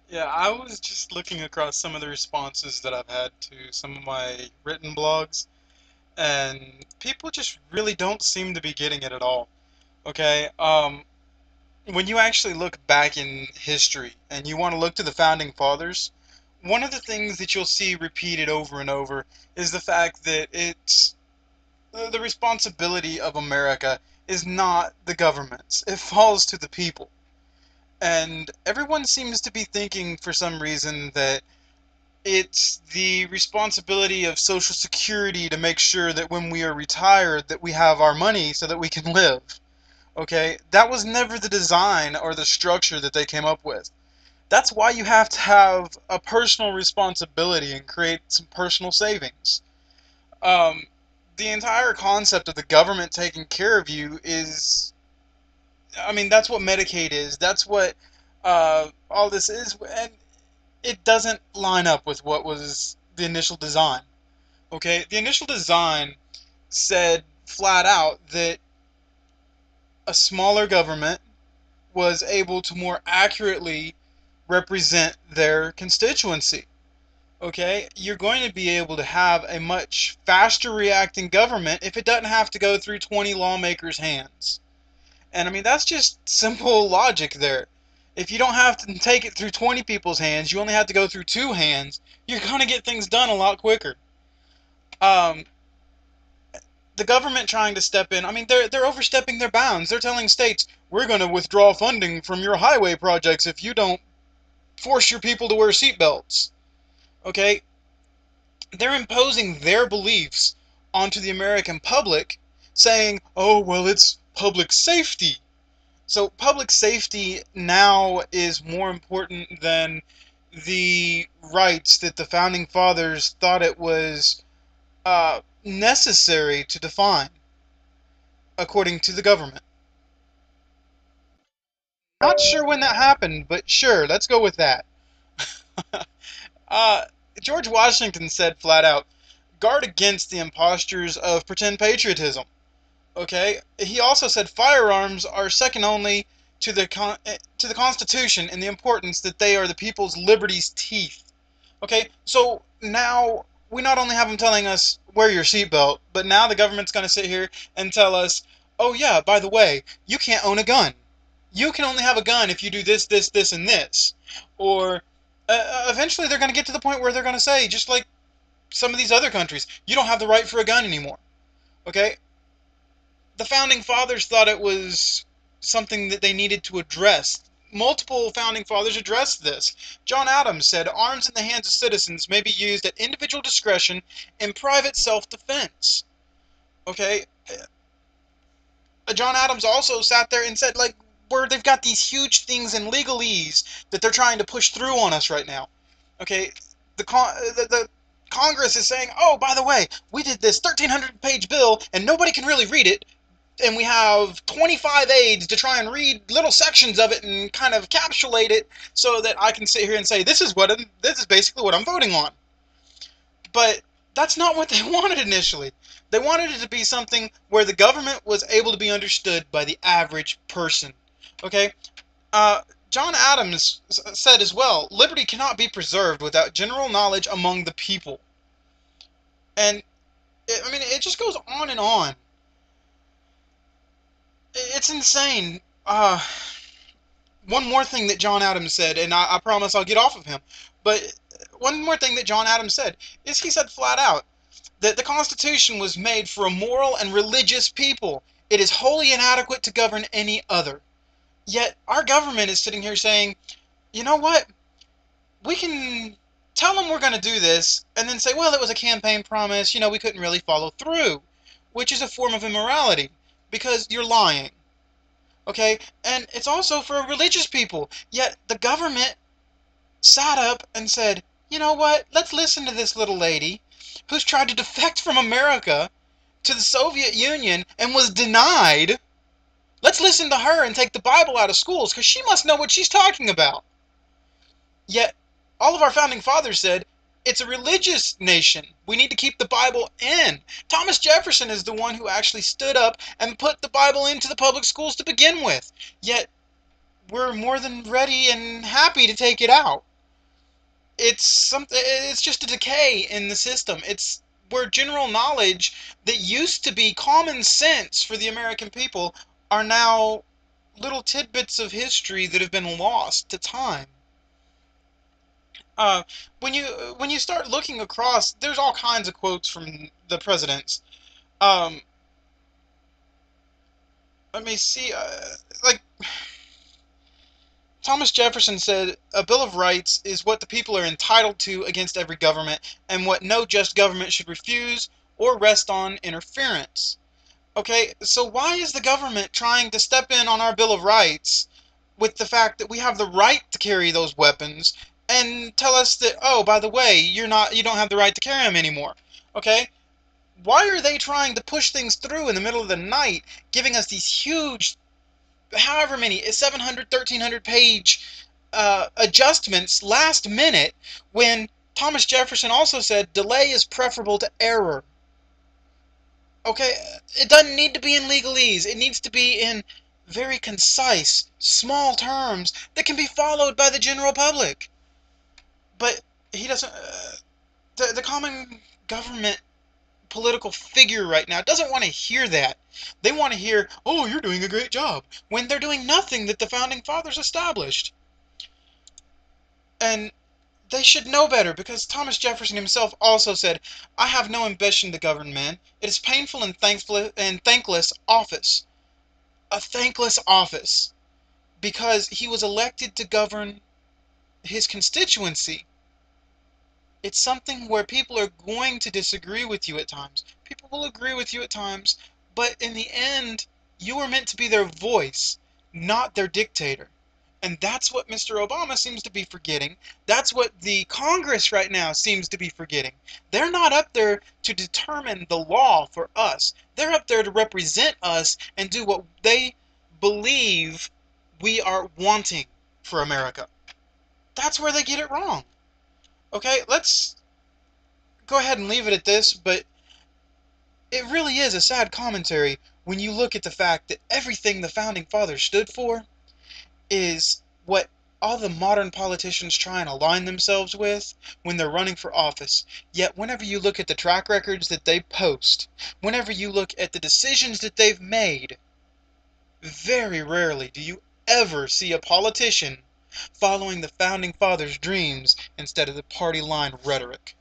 Yeah, I was just looking across some of the responses that I've had to some of my written blogs, and people just really don't seem to be getting it at all. Okay, when you actually look back in history and you want to look to the founding fathers, one of the things that you'll see repeated over and over is the fact that it's the responsibility of America is not the government's. It falls to the people. And everyone seems to be thinking for some reason that it's the responsibility of Social Security to make sure that when we are retired that we have our money so that we can live. Okay? That was never the design or the structure that they came up with. That's why you have to have a personal responsibility and create some personal savings. Um, the entire concept of the government taking care of you is, I mean, that's what Medicaid is. That's what all this is, and it doesn't line up with what was the initial design. Okay, the initial design said flat out that a smaller government was able to more accurately represent their constituency. Okay, you're going to be able to have a much faster reacting government if it doesn't have to go through 20 lawmakers' hands. And I mean, that's just simple logic there. If you don't have to take it through 20 people's hands, you only have to go through two hands, you're going to get things done a lot quicker. Um, the government trying to step in, I mean, they're overstepping their bounds. They're telling states, we're going to withdraw funding from your highway projects if you don't force your people to wear seatbelts. Okay? They're imposing their beliefs onto the American public, saying, oh, well, it's public safety. So public safety now is more important than the rights that the founding fathers thought it was necessary to define, according to the government. Not sure when that happened, but sure, let's go with that. Uh, George Washington said flat out, guard against the impostures of pretend patriotism. Okay? He also said firearms are second only to the Constitution in the importance that they are the people's liberty's teeth. Okay? So now we not only have him telling us wear your seatbelt, but now the government's going to sit here and tell us, oh yeah, by the way, you can't own a gun. You can only have a gun if you do this, this, this, and this. Or eventually they're going to get to the point where they're going to say, just like some of these other countries, you don't have the right for a gun anymore. Okay? The founding fathers thought it was something that they needed to address. Multiple founding fathers addressed this. John Adams said arms in the hands of citizens may be used at individual discretion in private self-defense. Okay, John Adams also sat there and said, like, where they've got these huge things in legalese that they're trying to push through on us right now. Okay, the Congress is saying, oh, by the way, we did this 1,300-page bill and nobody can really read it, and we have 25 aides to try and read little sections of it and kind of encapsulate it so that I can sit here and say this is basically what I'm voting on. But that's not what they wanted initially. They wanted it to be something where the government was able to be understood by the average person. Okay? Uh, John Adams said as well, liberty cannot be preserved without general knowledge among the people. And I mean, it just goes on and on. It's insane. One more thing that John Adams said, and I promise I'll get off of him, but one more thing that John Adams said is he said flat out that the Constitution was made for a moral and religious people. It is wholly inadequate to govern any other. Yet our government is sitting here saying, you know what? We can tell them we're going to do this and then say, well, it was a campaign promise, we couldn't really follow through, which is a form of immorality because you're lying. Okay? And it's also for religious people. Yet the government sat up and said, you know what? Let's listen to this little lady who's tried to defect from America to the Soviet Union and was denied. Let's listen to her and take the Bible out of schools because she must know what she's talking about. Yet, all of our founding fathers said, it's a religious nation. We need to keep the Bible in. Thomas Jefferson is the one who actually stood up and put the Bible into the public schools to begin with. Yet, we're more than ready and happy to take it out. It's just a decay in the system. It's where general knowledge that used to be common sense for the American people are now little tidbits of history that have been lost to time. Uh, when you start looking across, there's all kinds of quotes from the presidents. Um, Let me see. Like Thomas Jefferson said, a Bill of Rights is what the people are entitled to against every government, and what no just government should refuse or rest on interference. Okay, so why is the government trying to step in on our Bill of Rights with the fact that we have the right to carry those weapons and tell us that, oh, by the way, you don't have the right to carry them anymore? Okay? Why are they trying to push things through in the middle of the night, giving us these huge, however many, 700, 1,300 page adjustments last minute when Thomas Jefferson also said delay is preferable to error? Okay, it doesn't need to be in legalese. It needs to be in very concise, small terms that can be followed by the general public. But he doesn't. The common government political figure right now doesn't want to hear that. They want to hear, "Oh, you're doing a great job," when they're doing nothing that the founding fathers established. And they should know better, because Thomas Jefferson himself also said, "I have no ambition to govern men. It is painful and thankless office." A thankless office, because he was elected to govern his constituency. It's something where people are going to disagree with you at times. People will agree with you at times, but in the end, you are meant to be their voice, not their dictator. And that's what Mr. Obama seems to be forgetting. That's what the Congress right now seems to be forgetting. They're not up there to determine the law for us. They're up there to represent us and do what they believe we are wanting for America. That's where they get it wrong. Okay, let's go ahead and leave it at this, but it really is a sad commentary when you look at the fact that everything the founding fathers stood for is what all the modern politicians try and align themselves with when they're running for office. Yet whenever you look at the track records that they post, whenever you look at the decisions that they've made, very rarely do you ever see a politician following the founding fathers' dreams instead of the party line rhetoric.